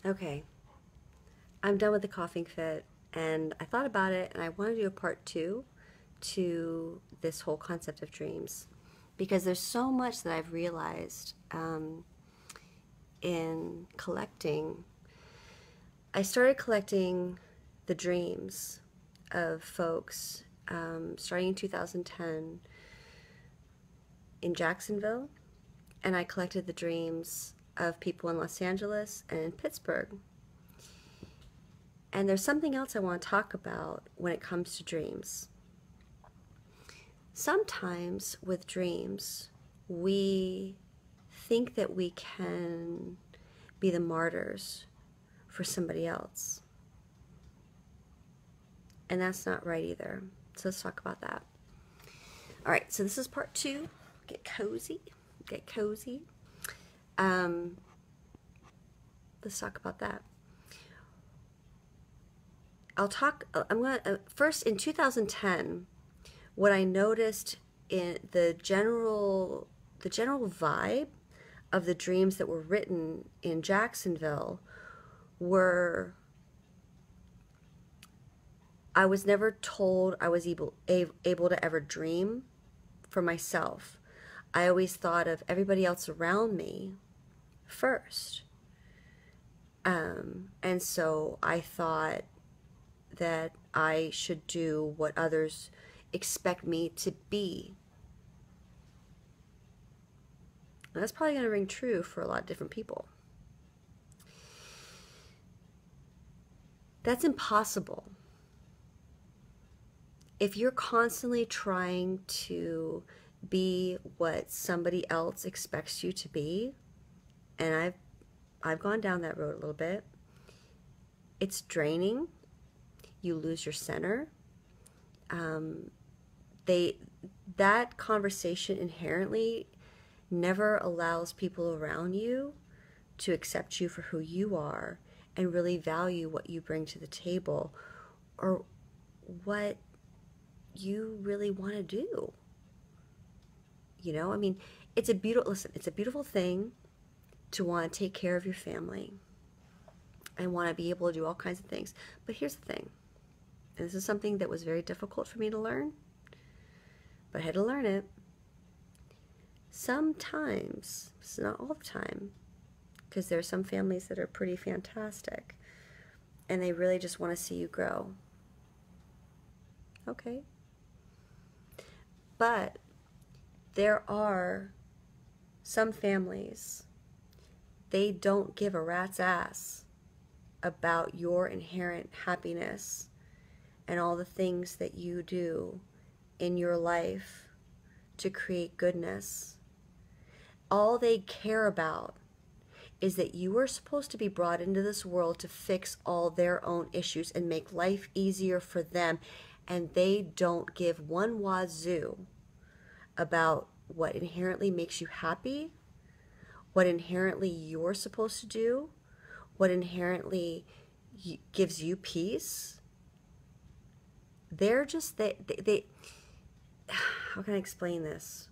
Okay, I'm done with the coughing fit, and I thought about it, and I want to do a part two to this whole concept of dreams because there's so much that I've realized in collecting. I started collecting the dreams of folks starting in 2010 in Jacksonville, and I collected the dreams of people in Los Angeles and in Pittsburgh. And there's something else I want to talk about when it comes to dreams. Sometimes with dreams, we think that we can be the martyrs for somebody else. And that's not right either. So let's talk about that. All right, so this is part two. Get cozy. Get cozy. Let's talk about that. I'm going to, first in 2010, what I noticed in the general vibe of the dreams that were written in Jacksonville were, I was never told I was able to ever dream for myself. I always thought of everybody else around me first. And so I thought that I should do what others expect me to be. And that's probably going to ring true for a lot of different people. That's impossible. If you're constantly trying to be what somebody else expects you to be, and I've gone down that road a little bit, it's draining. You lose your center. That conversation inherently never allows people around you to accept you for who you are and really value what you bring to the table or what you really want to do. You know, I mean, it's a beautiful thing to want to take care of your family and want to be able to do all kinds of things. But here's the thing, and this is something that was very difficult for me to learn, but I had to learn it. Sometimes, it's not all the time, because there are some families that are pretty fantastic and they really just want to see you grow. Okay. But there are some families, they don't give a rat's ass about your inherent happiness and all the things that you do in your life to create goodness. All they care about is that you are supposed to be brought into this world to fix all their own issues and make life easier for them. And they don't give one wazoo about what inherently makes you happy, what inherently you're supposed to do, what inherently gives you peace. They're just, they how can I explain this?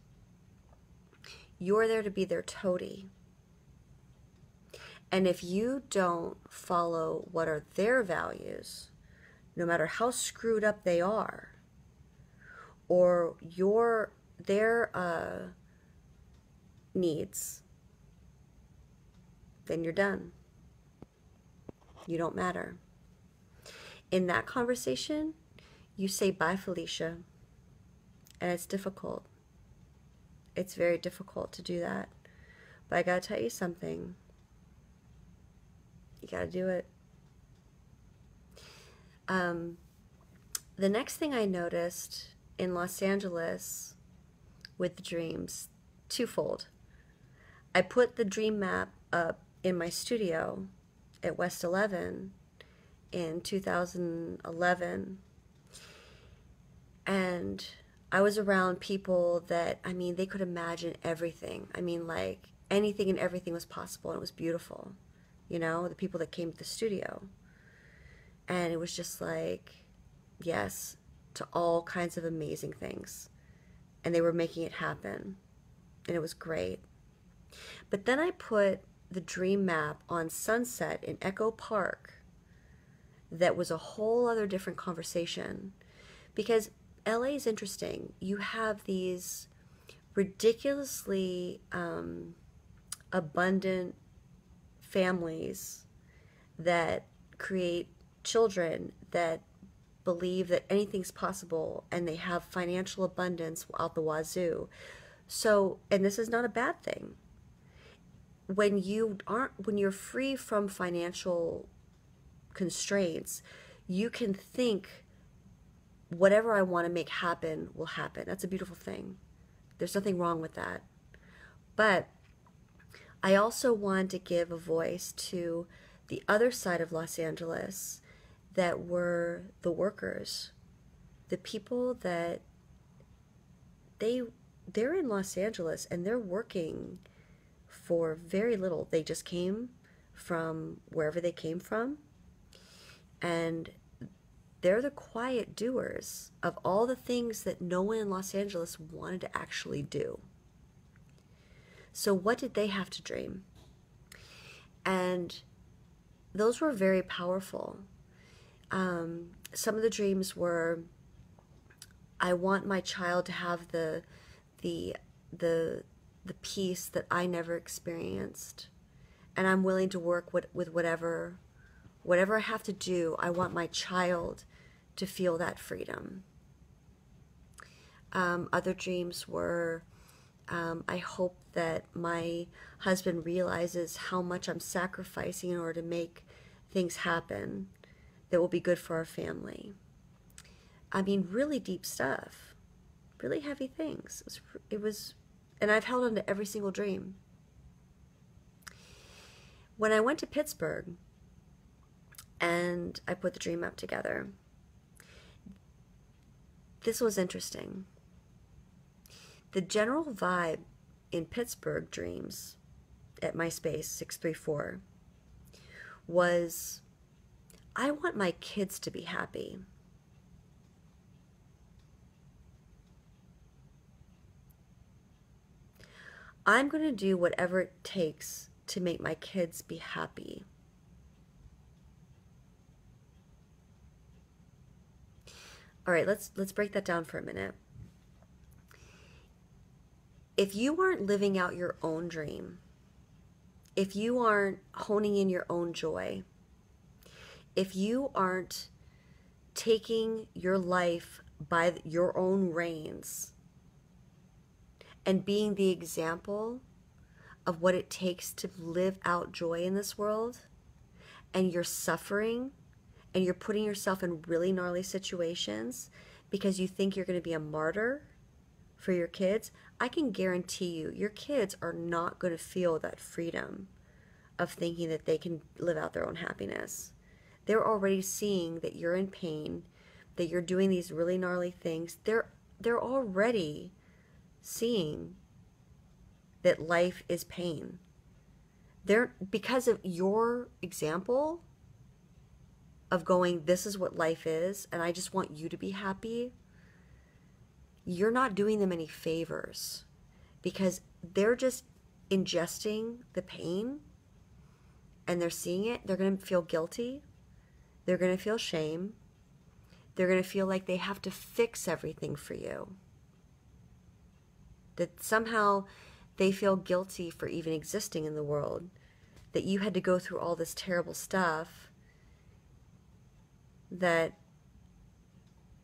You're there to be their toady. And if you don't follow what are their values, no matter how screwed up they are, or their needs, then you're done. You don't matter. In that conversation, you say, bye, Felicia. And it's difficult. It's very difficult to do that. But I gotta tell you something. You gotta do it. The next thing I noticed in Los Angeles with the dreams, twofold. I put the dream map up in my studio at West 11 in 2011, and I was around people that, I mean, they could imagine everything. I mean, like, anything and everything was possible, and it was beautiful. You know, the people that came to the studio. And it was just like, yes, to all kinds of amazing things. And they were making it happen. And it was great. But then I put the dream map on Sunset in Echo Park, that was a whole other different conversation. Because LA is interesting. You have these ridiculously abundant families that create children that believe that anything's possible, and they have financial abundance out the wazoo. So, and this is not a bad thing. When you're free from financial constraints, you can think whatever I want to make happen will happen. That's a beautiful thing. There's nothing wrong with that. But I also want to give a voice to the other side of Los Angeles, that were the workers, the people that they're in Los Angeles and they're working for very little. They just came from wherever they came from, and they're the quiet doers of all the things that no one in Los Angeles wanted to actually do. So what did they have to dream? And those were very powerful. Some of the dreams were, I want my child to have the peace that I never experienced, and I'm willing to work with whatever I have to do. I want my child to feel that freedom. Other dreams were, I hope that my husband realizes how much I'm sacrificing in order to make things happen that will be good for our family. I mean, really deep stuff, really heavy things. It was, and I've held on to every single dream. When I went to Pittsburgh and I put the dream map together, this was interesting. The general vibe in Pittsburgh dreams at MySpace 634 was, I want my kids to be happy. I'm going to do whatever it takes to make my kids be happy. All right, let's break that down for a minute. If you aren't living out your own dream, if you aren't honing in your own joy, if you aren't taking your life by your own reins and being the example of what it takes to live out joy in this world, and you're suffering and you're putting yourself in really gnarly situations because you think you're going to be a martyr for your kids, I can guarantee you, your kids are not going to feel that freedom of thinking that they can live out their own happiness. They're already seeing that you're in pain, that you're doing these really gnarly things. They're already seeing that life is pain. Because of your example of going, this is what life is, and I just want you to be happy, you're not doing them any favors, because they're just ingesting the pain and they're seeing it. They're going to feel guilty. They're going to feel shame. They're going to feel like they have to fix everything for you. That somehow they feel guilty for even existing in the world. That you had to go through all this terrible stuff. That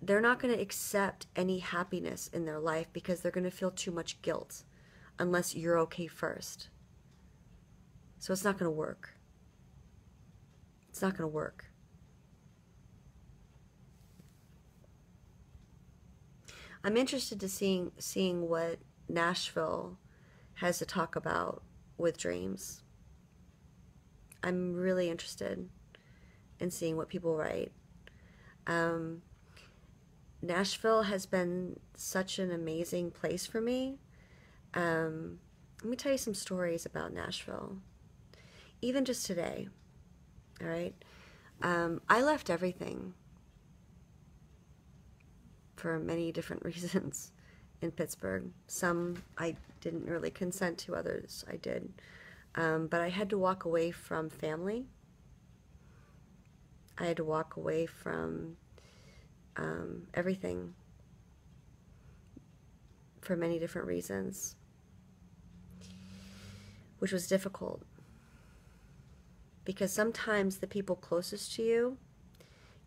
they're not going to accept any happiness in their life because they're going to feel too much guilt unless you're okay first. So it's not going to work. It's not going to work. I'm interested to seeing what Nashville has to talk about with dreams. I'm really interested in seeing what people write. Nashville has been such an amazing place for me. Let me tell you some stories about Nashville. Even just today, all right? I left everything for many different reasons in Pittsburgh. Some I didn't really consent to, others I did. But I had to walk away from family. I had to walk away from everything for many different reasons, which was difficult. Because sometimes the people closest to you,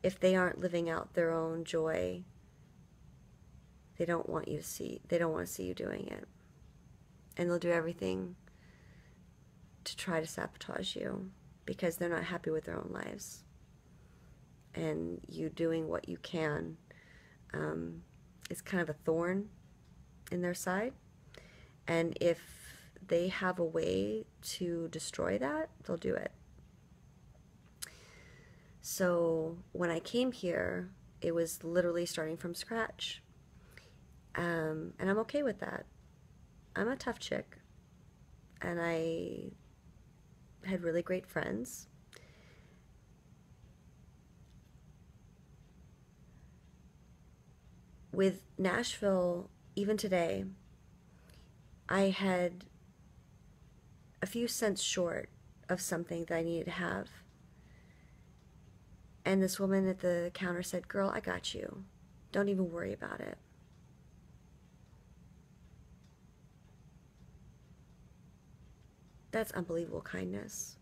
if they aren't living out their own joy, they don't want to see you doing it. And they'll do everything to try to sabotage you because they're not happy with their own lives. And you doing what you can is kind of a thorn in their side. And if they have a way to destroy that, they'll do it. So when I came here, it was literally starting from scratch. And I'm okay with that. I'm a tough chick. And I had really great friends. With Nashville, even today, I had a few cents short of something that I needed to have. And this woman at the counter said, "Girl, I got you. Don't even worry about it." That's unbelievable kindness.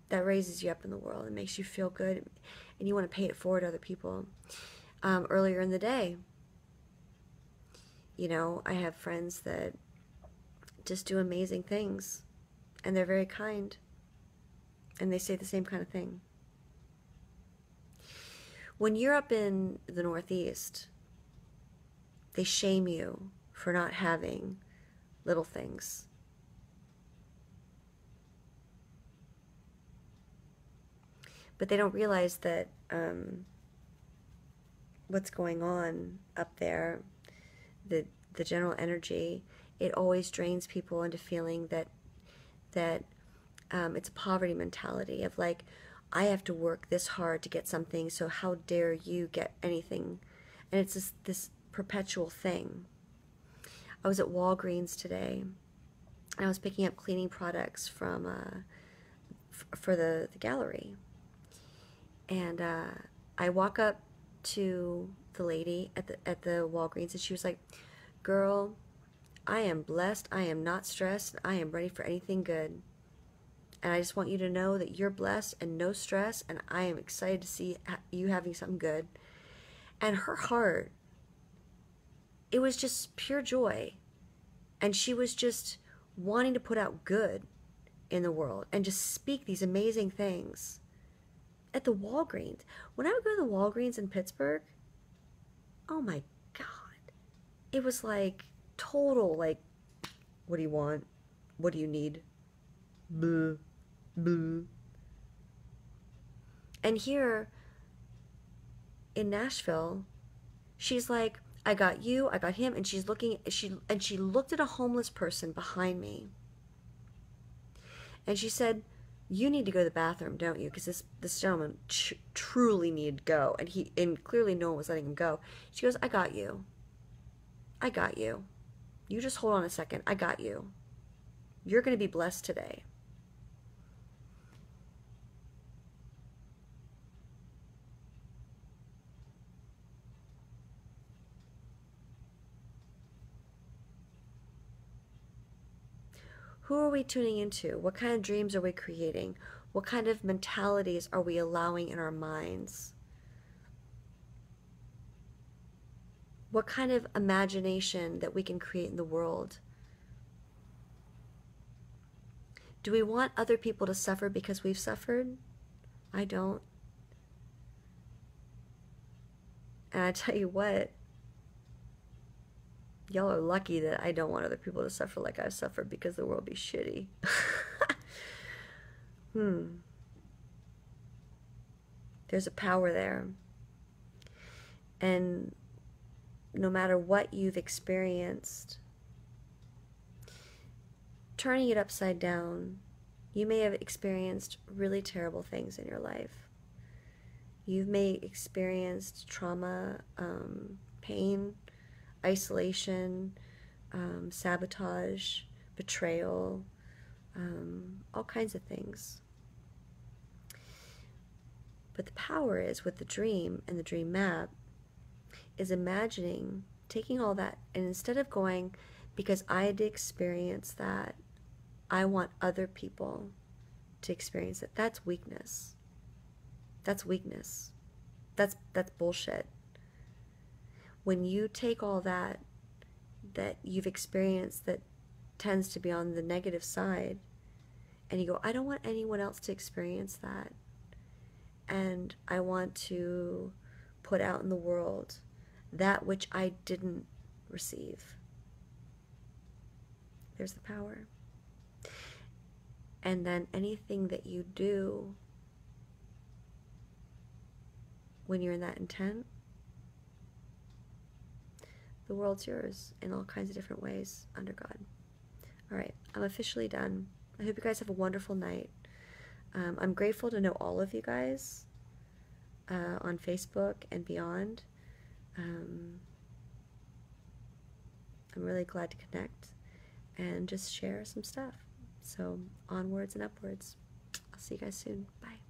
That raises you up in the world and makes you feel good, and you want to pay it forward to other people. Earlier in the day, I have friends that just do amazing things, and they're very kind, and they say the same kind of thing. When you're up in the Northeast, they shame you for not having little things. But they don't realize that what's going on up there, the general energy, it always drains people into feeling that it's a poverty mentality of like, I have to work this hard to get something, so how dare you get anything? And it's this perpetual thing. I was at Walgreens today, and I was picking up cleaning products from for the gallery. And I walk up to the lady at the Walgreens, and she was like, "Girl, I am blessed. I am not stressed. I am ready for anything good. And I just want you to know that you're blessed and no stress, and I am excited to see you having something good." And her heart, it was just pure joy. And she was just wanting to put out good in the world and just speak these amazing things. At the Walgreens. When I would go to the Walgreens in Pittsburgh, oh my God. It was like total, like, what do you want? What do you need? Boo. Boo. And here in Nashville, she's like, "I got you, I got him," and she looked at a homeless person behind me. And she said, "You need to go to the bathroom, don't you? Because this gentleman truly needed to go." And clearly no one was letting him go. She goes, "I got you. I got you. You just hold on a second. I got you. You're going to be blessed today." Who are we tuning into? What kind of dreams are we creating? What kind of mentalities are we allowing in our minds? What kind of imagination that we can create in the world? Do we want other people to suffer because we've suffered? I don't. And I tell you what, y'all are lucky that I don't want other people to suffer like I've suffered, because the world would be shitty. There's a power there. And no matter what you've experienced, turning it upside down, you may have experienced really terrible things in your life. You may have experienced trauma, pain, isolation, sabotage, betrayal, all kinds of things. But the power is with the dream and the dream map is imagining, taking all that, and instead of going, because I had to experience that, I want other people to experience it. That's weakness. That's weakness. That's bullshit. When you take all that you've experienced that tends to be on the negative side, and you go, I don't want anyone else to experience that, and I want to put out in the world that which I didn't receive. There's the power. And then anything that you do when you're in that intent, the world's yours in all kinds of different ways under God. All right, I'm officially done. I hope you guys have a wonderful night. I'm grateful to know all of you guys on Facebook and beyond. I'm really glad to connect and just share some stuff. So onwards and upwards. I'll see you guys soon. Bye.